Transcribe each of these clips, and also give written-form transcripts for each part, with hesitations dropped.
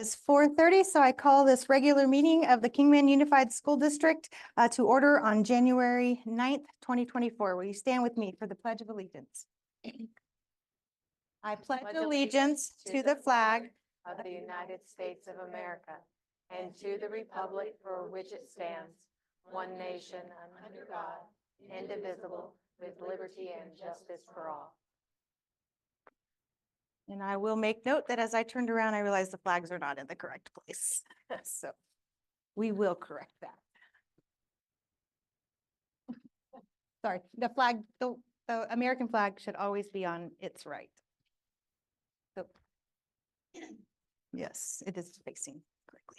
is 4:30, so I call this regular meeting of the Kingman Unified School District to order on January 9th, 2024. Will you stand with me for the Pledge of Allegiance? I pledge allegiance to the flag of the United States of America and to the republic for which it stands, one nation under God, indivisible, with liberty and justice for all. And I will make note that as I turned around, I realized the flags are not in the correct place. So we will correct that. Sorry, the flag, the American flag should always be on its right. So yes, it is facing correctly.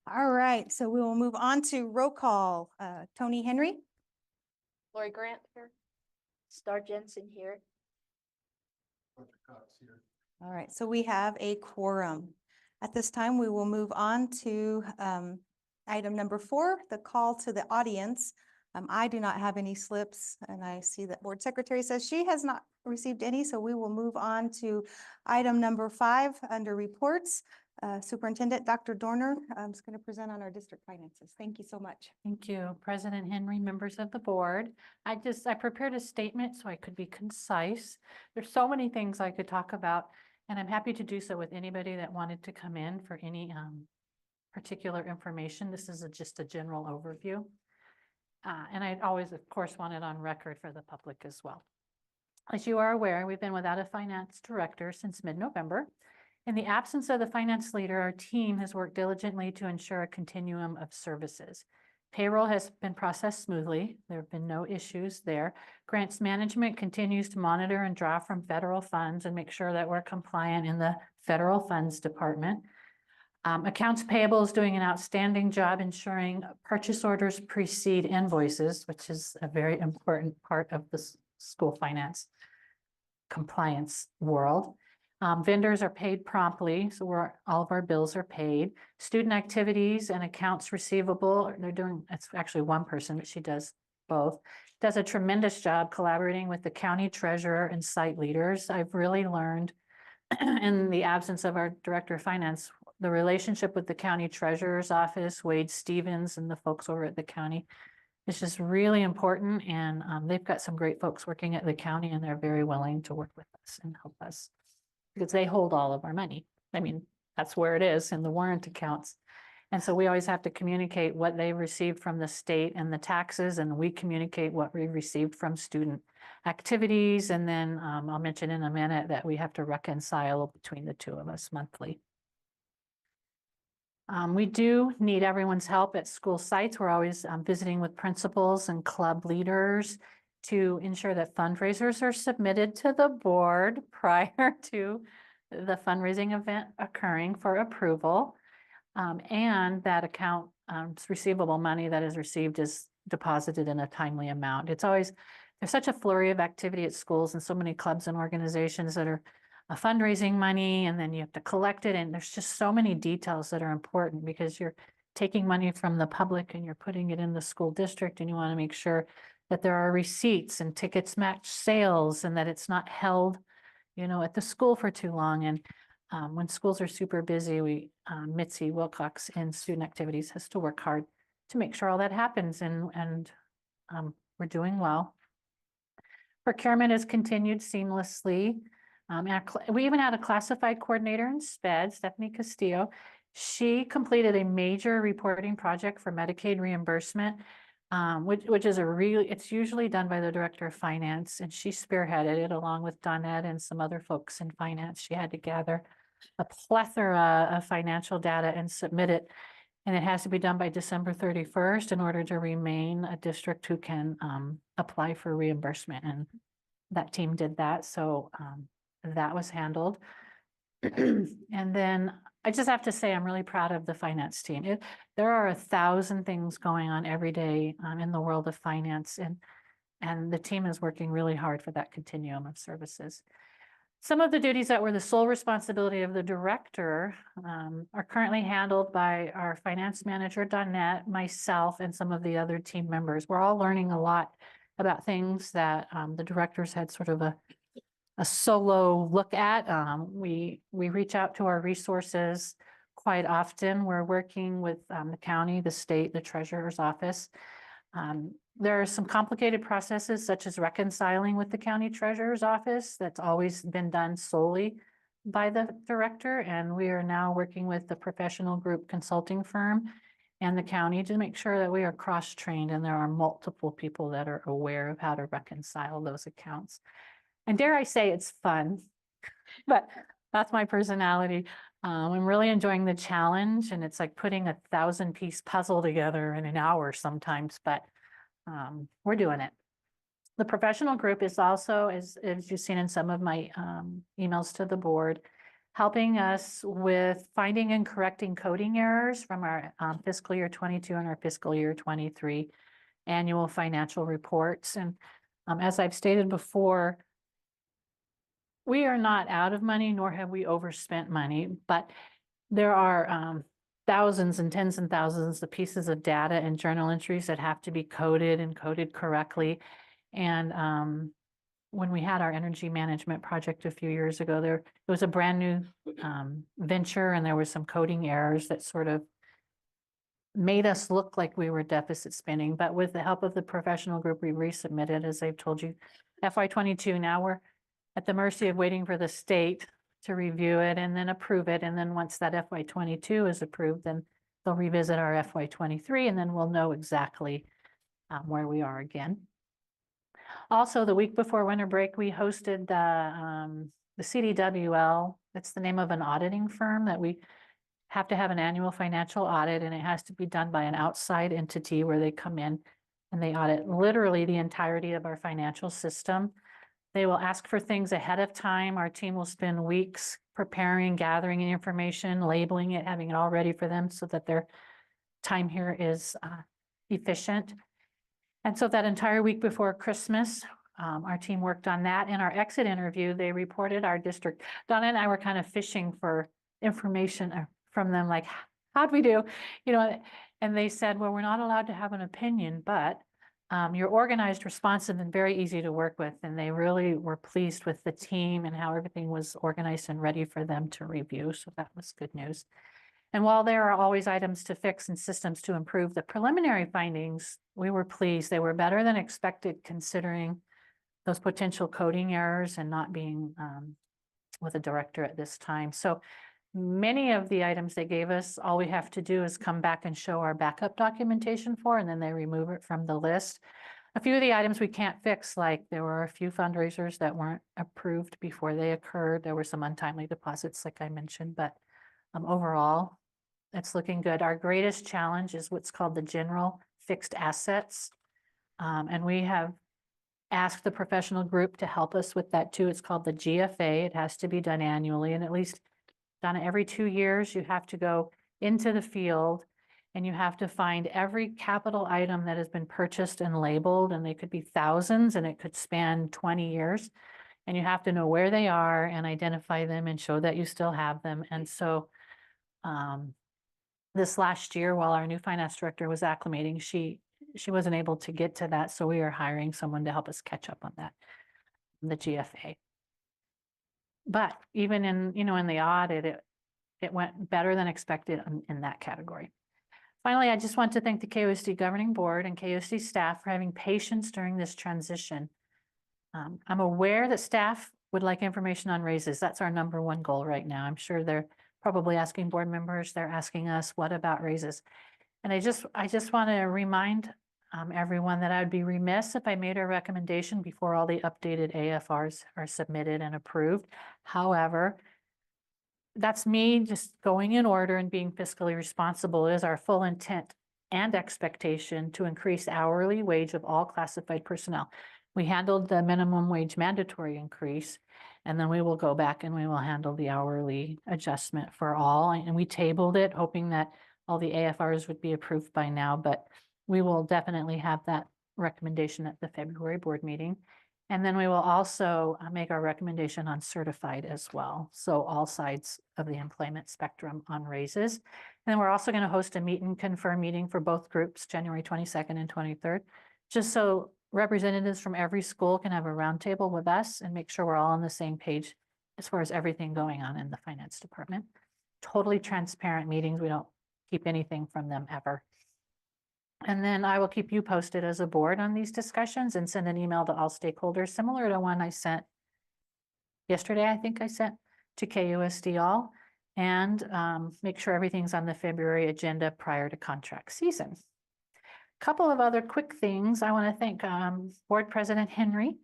All right, so we will move on to roll call. Tony Henry. Lori Grant here. Star Jensen here. Here. All right, so we have a quorum. At this time, we will move on to item number 4, the call to the audience. I do not have any slips, and I see that Board Secretary says she has not received any, so we will move on to item number 5 under reports. Superintendent Dr. Dorner is going to present on our district finances. Thank you so much. Thank you, President Henry, members of the board. I prepared a statement so I could be concise. There's so many things I could talk about, and I'm happy to do so with anybody that wanted to come in for any particular information. This is just a general overview. And I'd always, of course, want it on record for the public as well. As you are aware, we've been without a finance director since mid-November. In the absence of the finance leader, our team has worked diligently to ensure a continuum of services. Payroll has been processed smoothly. There have been no issues there. Grants management continues to monitor and draw from federal funds and make sure that we're compliant in the federal funds department. Accounts payable is doing an outstanding job ensuring purchase orders precede invoices, which is a very important part of the school finance compliance world. Vendors are paid promptly, so all of our bills are paid. Student activities and accounts receivable, it's actually one person, but she does both. Does a tremendous job collaborating with the county treasurer and site leaders. I've really learned in the absence of our director of finance, the relationship with the county treasurer's office, Wade Stevens, and the folks over at the county is just really important. And they've got some great folks working at the county, and they're very willing to work with us and help us, because they hold all of our money. I mean, that's where it is in the warrant accounts. And so we always have to communicate what they received from the state and the taxes, and we communicate what we received from student activities. And then I'll mention in a minute that we have to reconcile between the two of us monthly. We do need everyone's help at school sites. We're always visiting with principals and club leaders to ensure that fundraisers are submitted to the board prior to the fundraising event occurring for approval, and that account receivable money that is received is deposited in a timely amount. There's such a flurry of activity at schools and so many clubs and organizations that are fundraising money, and then you have to collect it, and there's just so many details that are important because you're taking money from the public and you're putting it in the school district, and you want to make sure that there are receipts and tickets match sales and that it's not held, at the school for too long. And when schools are super busy, Mitzi Wilcox in student activities has to work hard to make sure all that happens, and we're doing well. Procurement has continued seamlessly. We even had a classified coordinator in SPED, Stephanie Castillo. She completed a major reporting project for Medicaid reimbursement, which is it's usually done by the director of finance, and she spearheaded it along with Donette and some other folks in finance. She had to gather a plethora of financial data and submit it, and it has to be done by December 31st in order to remain a district who can apply for reimbursement, and that team did that, so that was handled. And then I just have to say, I'm really proud of the finance team. There are 1,000 things going on every day in the world of finance, and the team is working really hard for that continuum of services. Some of the duties that were the sole responsibility of the director are currently handled by our finance manager, Donette, myself, and some of the other team members. We're all learning a lot about things that the directors had sort of a a solo look at. We reach out to our resources quite often. We're working with the county, the state, the treasurer's office. There are some complicated processes such as reconciling with the county treasurer's office. That's always been done solely by the director. And we are now working with the professional group consulting firm and the county to make sure that we are cross-trained and there are multiple people that are aware of how to reconcile those accounts. And dare I say it's fun, but that's my personality. I'm really enjoying the challenge, and it's like putting 1,000-piece puzzle together in an hour sometimes, but we're doing it. The professional group is also, as you've seen in some of my emails to the board, helping us with finding and correcting coding errors from our fiscal year 22 and our fiscal year 23 annual financial reports. And as I've stated before, we are not out of money, nor have we overspent money, but there are thousands and tens and thousands of pieces of data and journal entries that have to be coded and coded correctly. And when we had our energy management project a few years ago, it was a brand new venture, and there were some coding errors that sort of made us look like we were deficit spending. But with the help of the professional group, we resubmitted, as I've told you, FY22. Now we're at the mercy of waiting for the state to review it and then approve it. And then once that FY22 is approved, then they'll revisit our FY23, and then we'll know exactly where we are again. Also, the week before winter break, we hosted the CDWL. That's the name of an auditing firm that we have to have an annual financial audit, and it has to be done by an outside entity where they come in and they audit literally the entirety of our financial system. They will ask for things ahead of time. Our team will spend weeks preparing, gathering information, labeling it, having it all ready for them so that their time here is efficient. And so that entire week before Christmas, our team worked on that. In our exit interview, they reported our district. Donna and I were kind of fishing for information from them, like, how'd we do? You know, and they said, well, we're not allowed to have an opinion, but you're organized, responsive, and very easy to work with. And they really were pleased with the team and how everything was organized and ready for them to review. So that was good news. And while there are always items to fix and systems to improve, the preliminary findings, we were pleased. They were better than expected considering those potential coding errors and not being with a director at this time. So many of the items they gave us, all we have to do is come back and show our backup documentation for, and then they remove it from the list. A few of the items we can't fix, like there were a few fundraisers that weren't approved before they occurred. There were some untimely deposits, like I mentioned, but overall, it's looking good. Our greatest challenge is what's called the general fixed assets. And we have asked the professional group to help us with that too. It's called the GFA. It has to be done annually, and at least done every 2 years. You have to go into the field and you have to find every capital item that has been purchased and labeled, and they could be thousands and it could span 20 years. And you have to know where they are and identify them and show that you still have them. And so this last year, while our new finance director was acclimating, she wasn't able to get to that. So we are hiring someone to help us catch up on that, the GFA. But even in the audit, it went better than expected in that category. Finally, I just want to thank the KUSD Governing Board and KUSD staff for having patience during this transition. I'm aware that staff would like information on raises. That's our #1 goal right now. I'm sure they're probably asking board members, they're asking us, what about raises? And I just want to remind everyone that I would be remiss if I made a recommendation before all the updated AFRs are submitted and approved. However, that's me just going in order and being fiscally responsible. It is our full intent and expectation to increase hourly wage of all classified personnel. We handled the minimum wage mandatory increase, and then we will go back and we will handle the hourly adjustment for all. And we tabled it, hoping that all the AFRs would be approved by now, but we will definitely have that recommendation at the February board meeting. And then we will also make our recommendation on certified as well. So all sides of the employment spectrum on raises. And then we're also going to host a meet and confirm meeting for both groups, January 22nd and 23rd, just so representatives from every school can have a roundtable with us and make sure we're all on the same page as far as everything going on in the finance department. Totally transparent meetings. We don't keep anything from them ever. And then I will keep you posted as a board on these discussions and send an email to all stakeholders, similar to one I sent yesterday, I think I sent to KUSD all, and make sure everything's on the February agenda prior to contract season. Couple of other quick things. I want to thank Board President Henry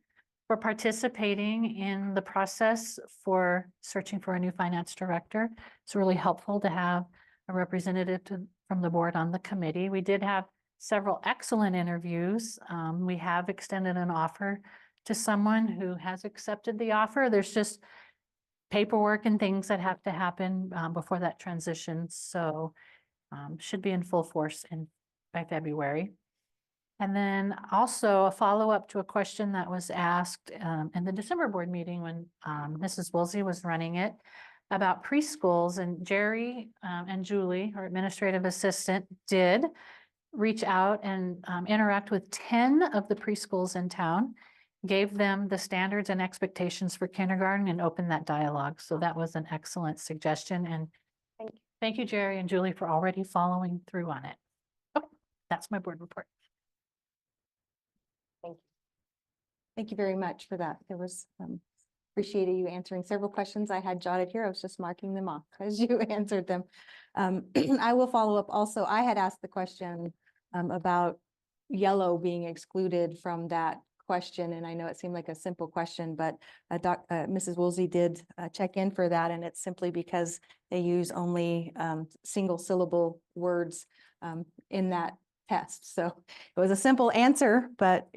for participating in the process for searching for a new finance director. It's really helpful to have a representative from the board on the committee. We did have several excellent interviews. We have extended an offer to someone who has accepted the offer. There's just paperwork and things that have to happen before that transition. So should be in full force by February. And then also a follow-up to a question that was asked in the December board meeting when Mrs. Woolsey was running it about preschools, and Jerry and Julie, our administrative assistant, did reach out and interact with 10 of the preschools in town, gave them the standards and expectations for kindergarten and opened that dialogue. So that was an excellent suggestion. And thank you, Jerry and Julie, for already following through on it. Oh, that's my board report. Thank you very much for that. There was, appreciated you answering several questions I had jotted here. I was just marking them off as you answered them. I will follow up also. I had asked the question about yellow being excluded from that question, and I know it seemed like a simple question, but Mrs. Woolsey did check in for that, and it's simply because they use only single syllable words in that test. So it was a simple answer, but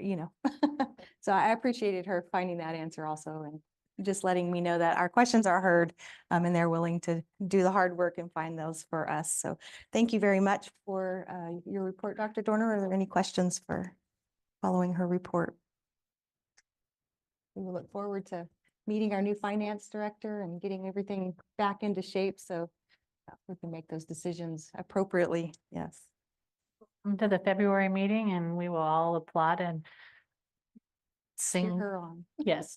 so I appreciated her finding that answer also, and just letting me know that our questions are heard and they're willing to do the hard work and find those for us. So thank you very much for your report, Dr. Dorner. Are there any questions for following her report? We will look forward to meeting our new finance director and getting everything back into shape so we can make those decisions appropriately. Yes. To the February meeting, and we will all applaud and Cheer sing. her on. Yes.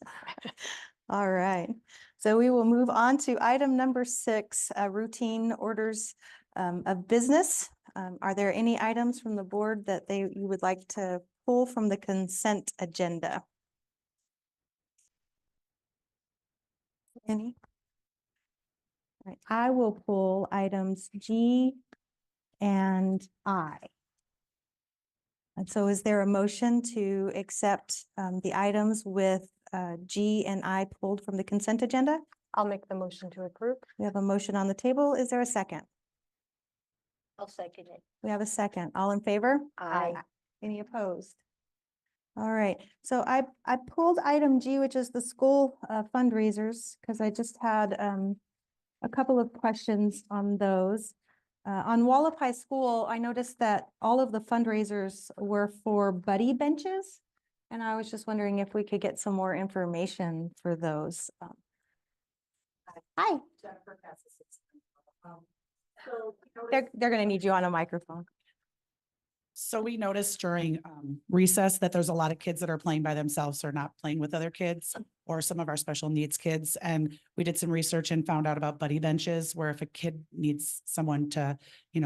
All right. So we will move on to item number 6, routine orders of business. Are there any items from the board that you would like to pull from the consent agenda? Any? All right, I will pull items G and I. And so is there a motion to accept the items with G and I pulled from the consent agenda? I'll make the motion to approve. We have a motion on the table. Is there a second? I'll second it. We have a second. All in favor? Aye. Any opposed? All right, so I pulled item G, which is the school fundraisers, because I just had a couple of questions on those. On Wallop High School, I noticed that all of the fundraisers were for buddy benches. And I was just wondering if we could get some more information for those. Hi. They're going to need you on a microphone. So we noticed during recess that there's a lot of kids that are playing by themselves or not playing with other kids or some of our special needs kids. And we did some research and found out about buddy benches where if a kid needs someone to,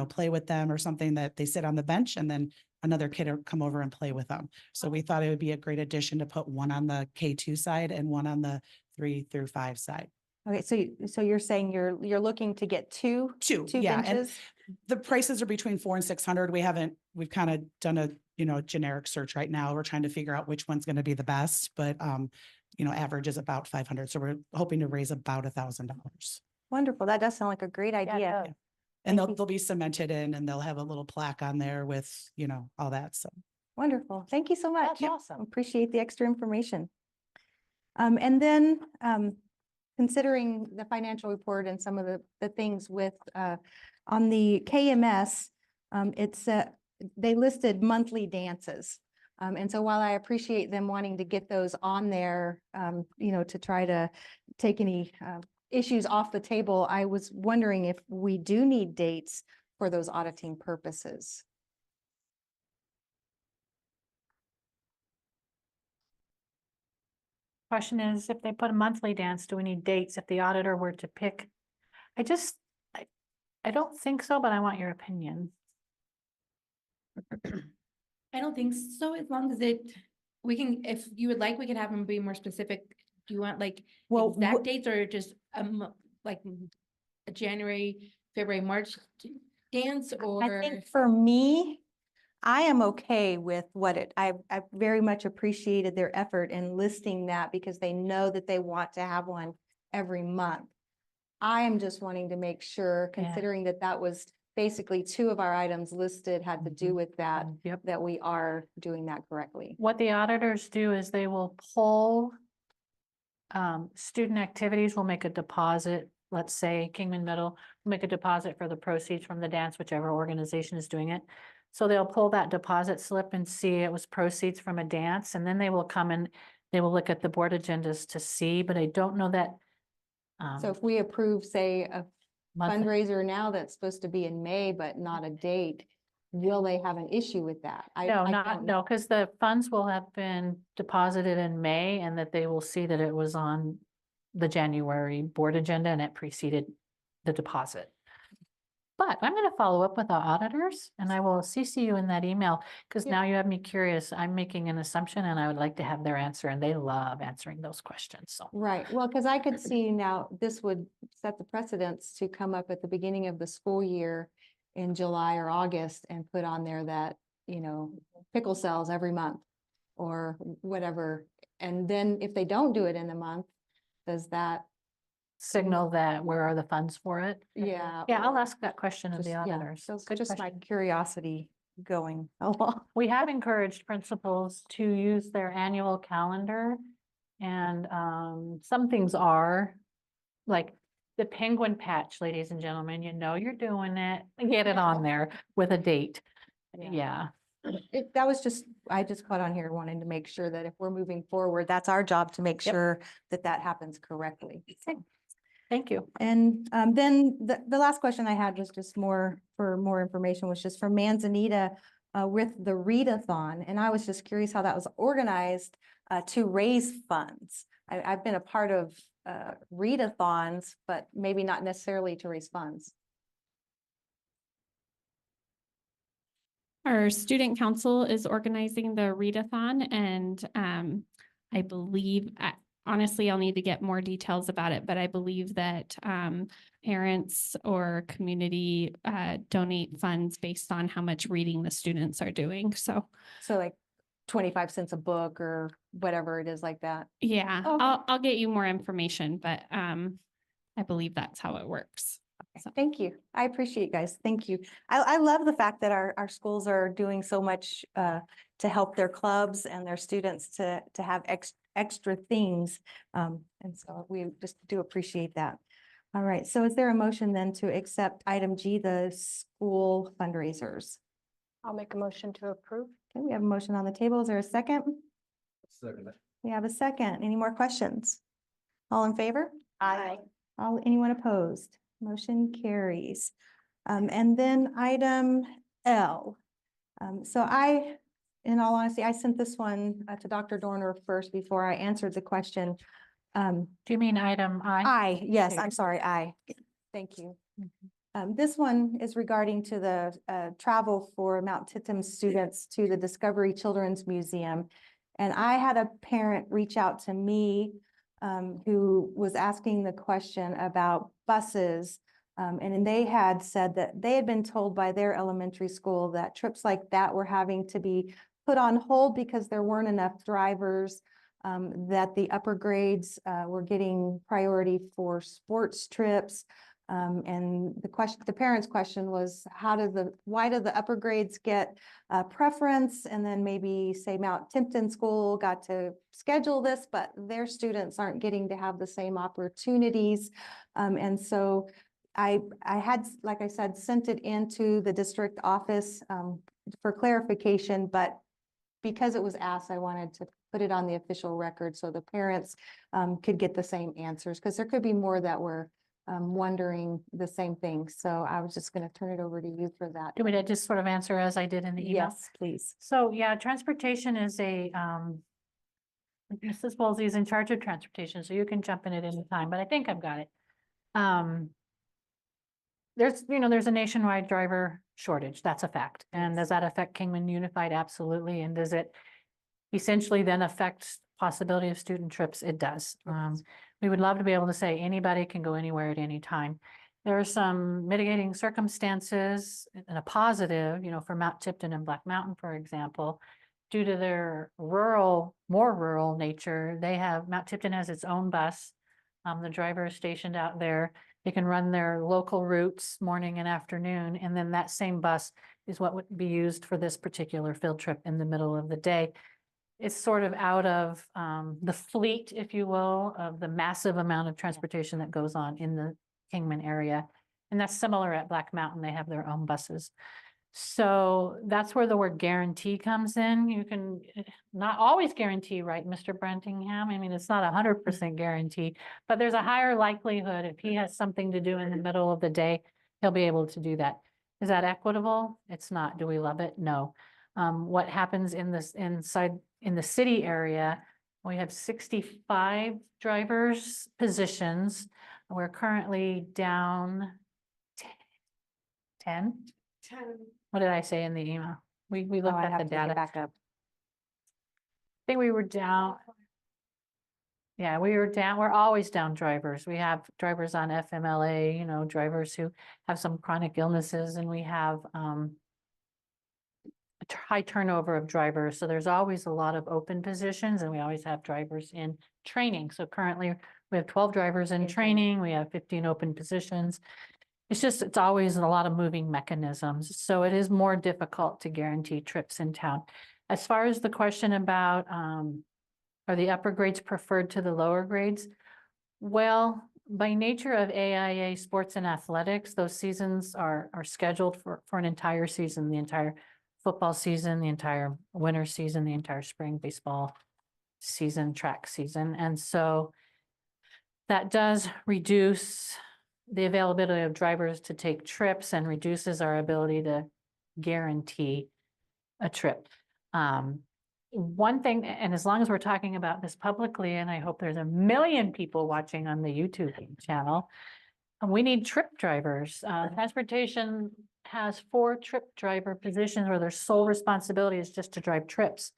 play with them or something, that they sit on the bench and then another kid will come over and play with them. So we thought it would be a great addition to put one on the K2 side and one on the 3 through 5 side. Okay, so you're saying you're looking to get two Yeah, and benches? the prices are between 400 and 600. We've kind of done a generic search right now. We're trying to figure out which one's going to be the best, but average is about 500. So we're hoping to raise about $1,000. Wonderful. That does sound like a great idea. And Thank you. they'll be cemented in and they'll have a little plaque on there with, all that. So Wonderful. Thank you so much. That's awesome. Appreciate the extra information. And then considering the financial report and some of the things with on the KMS, they listed monthly dances. And so while I appreciate them wanting to get those on there, to try to take any issues off the table, I was wondering if we do need dates for those auditing purposes. question is, if they put a monthly dance, do we need dates if the auditor were to pick? I just, I don't think so, but I want your opinion. I don't think so, as long as we can, if you would like, we could have them be more specific. Do you want like Well, exact dates or just like a January, February, March dance I or? think for me, I am okay with I very much appreciated their effort in listing that because they know that they want to have one every month. I am just wanting to make sure, Yeah. considering that that was basically two of our items listed had to do Mhm. with that, Yep. that we are doing that correctly. What the auditors do is they will pull student activities will make a deposit, let's say Kingman Middle will make a deposit for the proceeds from the dance, whichever organization is doing it. So they'll pull that deposit slip and see it was proceeds from a dance, and then they will come and they will look at the board agendas to see, but I don't know that. So if we approve, say, a monthly- fundraiser now that's supposed to be in May, but not a date, will they have an issue with that? No, I not, don't no, know. because the funds will have been deposited in May and that they will see that it was on the January board agenda and it preceded the deposit. But I'm going to follow up with our auditors and I will CC you in that email because Yeah. now you have me curious. I'm making an assumption and I would like to have their answer and they love answering those questions. So, Right, well, because I could see now, this would set the precedence to come up at the beginning of the school year in July or August and put on there that, pickle sales every month or whatever. And then if they don't do it in the month, does that, signal that where are the funds for it? yeah. Yeah, I'll ask that question of just- the yeah, auditors. So it's Good just my question. curiosity going along. We have encouraged principals to use their annual calendar. And some things are like the penguin patch, ladies and gentlemen, you're doing it. Get it on there with a date. Yeah. That was just, I just caught on here wanting to make sure that if we're moving forward, that's our job to make Yep. sure that that happens correctly. Thank you. And then the last question I had was just more information, was just from Manzanita with the readathon. And I was just curious how that was organized to raise funds. I've been a part of readathons, but maybe not necessarily to raise funds. Our student council is organizing the readathon and I believe, honestly, I'll need to get more details about it, but I believe that parents or community donate funds based on how much reading the students are doing. So like 25 cents a book or whatever it is like that. yeah, Okay. I'll get you more information, but I believe that's how it works. Okay, So- thank you. I appreciate you guys. Thank you. I love the fact that our schools are doing so much to help their clubs and their students to have extra things. And so we just do appreciate that. All right, so is there a motion then to accept item G, the school fundraisers? I'll make a motion to approve. Okay, we have a motion on the table. Is there a second? Second. We have a second. Any more questions? All in favor? Aye. Anyone opposed? Motion carries. And then item L. So in all honesty, I sent this one to Dr. Dorner first before I answered the question. Do you mean item I? Yes, Okay. I'm sorry, Thank you. This one is regarding to the travel for Mount Titum students to the Discovery Children's Museum. And I had a parent reach out to me who was asking the question about buses. And then they had said that they had been told by their elementary school that trips like that were having to be put on hold because there weren't enough drivers, that the upper grades were getting priority for sports trips. And the parents' question was, why do the upper grades get preference? And then maybe say Mount Timpton School got to schedule this, but their students aren't getting to have the same opportunities. And so I had, like I said, sent it into the district office for clarification, but because it was asked, I wanted to put it on the official record so the parents could get the same answers, because there could be more that were wondering the same thing. So I was just going to turn it over to you for that. Do we just sort of answer as I did in the email? Yes, please. So yeah, transportation is a Mrs. Woolsey is in charge of transportation, so you can jump in at any time, but I think I've got it. There's a nationwide driver shortage. That's a fact. And does that affect Kingman Unified? Absolutely. And does it essentially then affect possibility of student trips? It does. We would love to be able to say anybody can go anywhere at any time. There are some mitigating circumstances and a positive, for Mount Tipton and Black Mountain, for example, due to their more rural nature. Mount Tipton has its own bus. The driver is stationed out there. They can run their local routes morning and afternoon, and then that same bus is what would be used for this particular field trip in the middle of the day. It's sort of out of the fleet, if you will, of the massive amount of transportation that goes on in the Kingman area. And that's similar at Black Mountain. They have their own buses. So that's where the word guarantee comes in. You can not always guarantee, right, Mr. Brentingham? I mean, it's not 100% guaranteed, but there's a higher likelihood if he has something to do in the middle of the day, he'll be able to do that. Is that equitable? It's not. Do we love it? No. What happens in the city area, we have 65 drivers positions. We're currently down 10. What did I say in the email? We looked at the data. Back up. I think we were down. Yeah, we were down. We're always down drivers. We have drivers on FMLA, drivers who have some chronic illnesses, and we have a high turnover of drivers. So there's always a lot of open positions, and we always have drivers in training. So currently we have 12 drivers in training. We have 15 open positions. It's always a lot of moving mechanisms. So it is more difficult to guarantee trips in town. As far as the question about, are the upper grades preferred to the lower grades? Well, by nature of AIA sports and athletics, those seasons are scheduled for an entire season, the entire football season, the entire winter season, the entire spring baseball season, track season. And so that does reduce the availability of drivers to take trips and reduces our ability to guarantee a trip. One thing, and as long as we're talking about this publicly, and I hope there's a million people watching on the YouTube channel, we need trip drivers. Transportation has 4 trip driver positions where their sole responsibility is just to drive trips,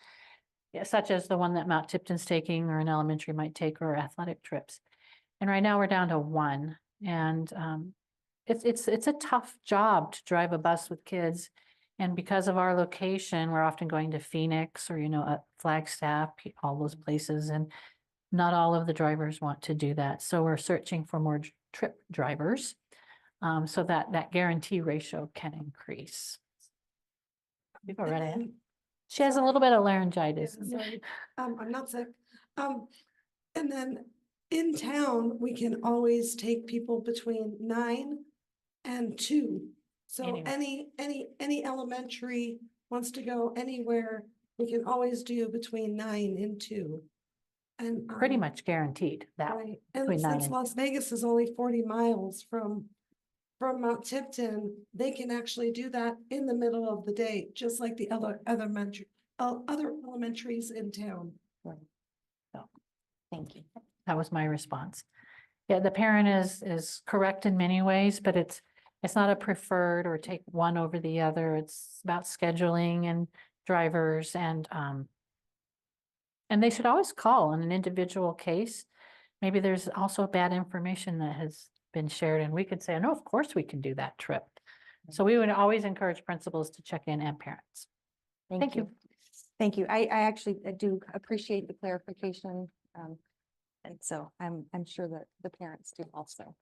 such as the one that Mount Tipton's taking or an elementary might take, or athletic trips. And right now we're down to 1. And it's a tough job to drive a bus with kids. And because of our location, we're often going to Phoenix or, Flagstaff, all those places. And not all of the drivers want to do that. So we're searching for more trip drivers so that guarantee ratio can increase. People ready? She has a little bit of laryngitis. Yeah, sorry. I'm not sick. And then in town, we can always take people between 9 and 2. So Anywhere. any elementary wants to go anywhere, we can always do between 9 and 2. And Pretty much guaranteed that. right. And between 9 since and- Las Vegas is only 40 miles from Mount Tipton, they can actually do that in the middle of the day, just like the other elementaries in town. Thank you. That was my response. Yeah, the parent is correct in many ways, but it's not a preferred or take one over the other. It's about scheduling and drivers and they should always call on an individual case. Maybe there's also bad information that has been shared and we could say, no, of course we can do that trip. So we would always encourage principals to check in and parents. Thank you. Thank you. I actually do appreciate the clarification. And so I'm sure that the parents do also.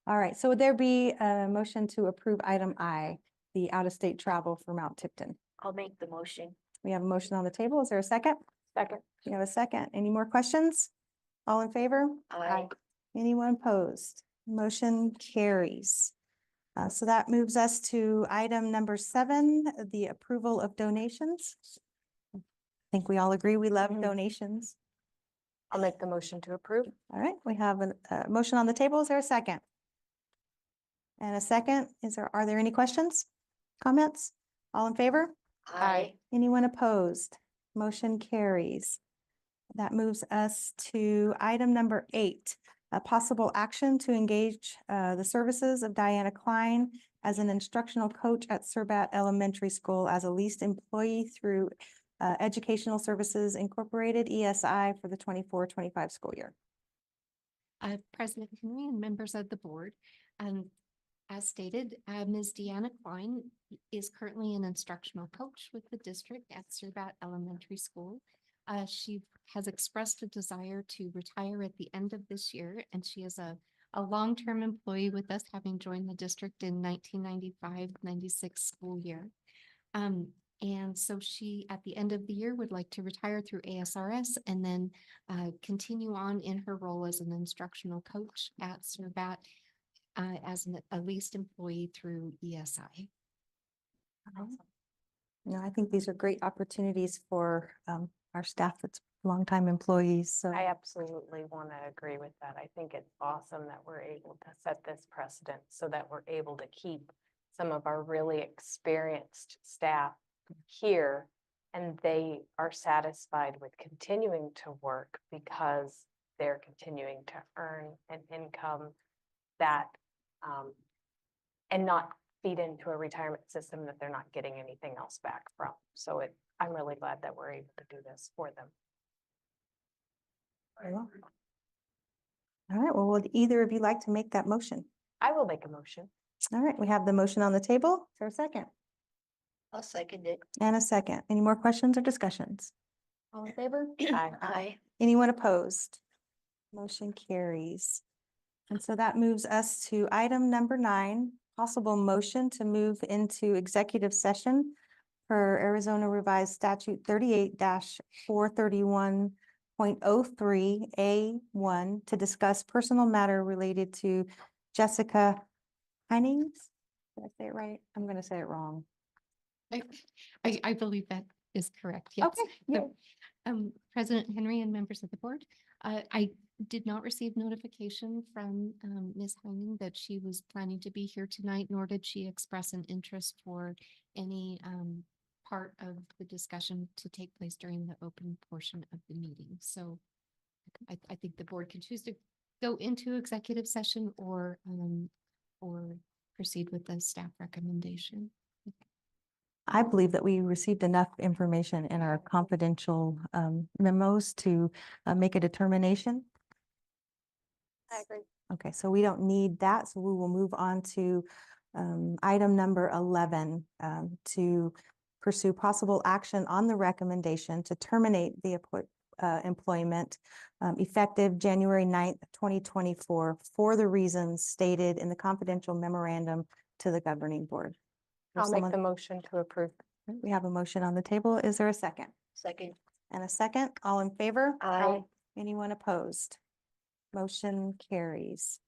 All right, so would there be a motion to approve item I, the out-of-state travel for Mount Tipton? I'll make the motion. We have a motion on the table. Is there a second? Second. We have a second. Any more questions? All in favor? Aye. Anyone opposed? Motion carries. So that moves us to item number 7, the approval of donations. I think we all agree we love donations. I'll make the motion to approve. All right, we have a motion on the table. Is there a second? And a second. Are there any questions? Comments? All in favor? Aye. Anyone opposed? Motion carries. That moves us to item number 8, a possible action to engage the services of Diana Klein as an instructional coach at Surbat Elementary School as a leased employee through Educational Services Incorporated, ESI, for the 24-25 school year. President Henry and members of the board. As stated, Ms. Deanna Klein is currently an instructional coach with the district at Surbat Elementary School. She has expressed a desire to retire at the end of this year, and she is a long-term employee with us, having joined the district in 1995-96 school year. And so she, at the end of the year, would like to retire through ASRS and then continue on in her role as an instructional coach at Surbat as a leased employee through ESI. No, I think these are great opportunities for our staff that's longtime employees, so. I absolutely want to agree with that. I think it's awesome that we're able to set this precedent so that we're able to keep some of our really experienced staff here, and they are satisfied with continuing to work because they're continuing to earn an income that and not feed into a retirement system that they're not getting anything else back from. So I'm really glad that we're able to do this for them. All right, well, would either of you like to make that motion? I will make a motion. All right, we have the motion on the table. Is there a second? I'll second it. And a second. Any more questions or discussions? All in favor? Aye. Aye. Anyone opposed? Motion carries. And so that moves us to item number 9, possible motion to move into executive session per Arizona Revised Statute 38-431.03A1 to discuss personal matter related to Jessica Heinings. Did I say it right? I'm going to say it wrong. I believe that is correct. Yes. Okay, yeah. President Henry and members of the board, I did not receive notification from Ms. Heining that she was planning to be here tonight, nor did she express an interest for any part of the discussion to take place during the open portion of the meeting. So I think the board can choose to go into executive session or proceed with the staff recommendation. I believe that we received enough information in our confidential memos to make a determination. I agree. Okay, so we don't need that, so we will move on to item number 11 to pursue possible action on the recommendation to terminate the employment effective January 9th, 2024 for the reasons stated in the confidential memorandum to the governing board. If I'll make someone- the motion to approve. We have a motion on the table. Is there a second? Second. And a second? All in favor? Aye. Anyone opposed? Motion carries.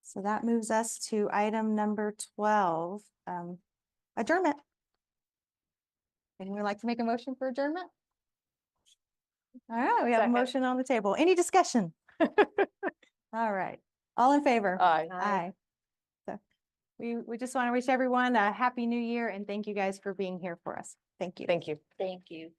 So that moves us to item number 12, adjournment. Anyone would like to make a motion for adjournment? All right, we have a Second. motion on the table. Any discussion? All right, all in favor? Aye. Aye. So we just want to wish everyone a happy new year and thank you guys for being here for us. Thank you. Thank you. Thank you.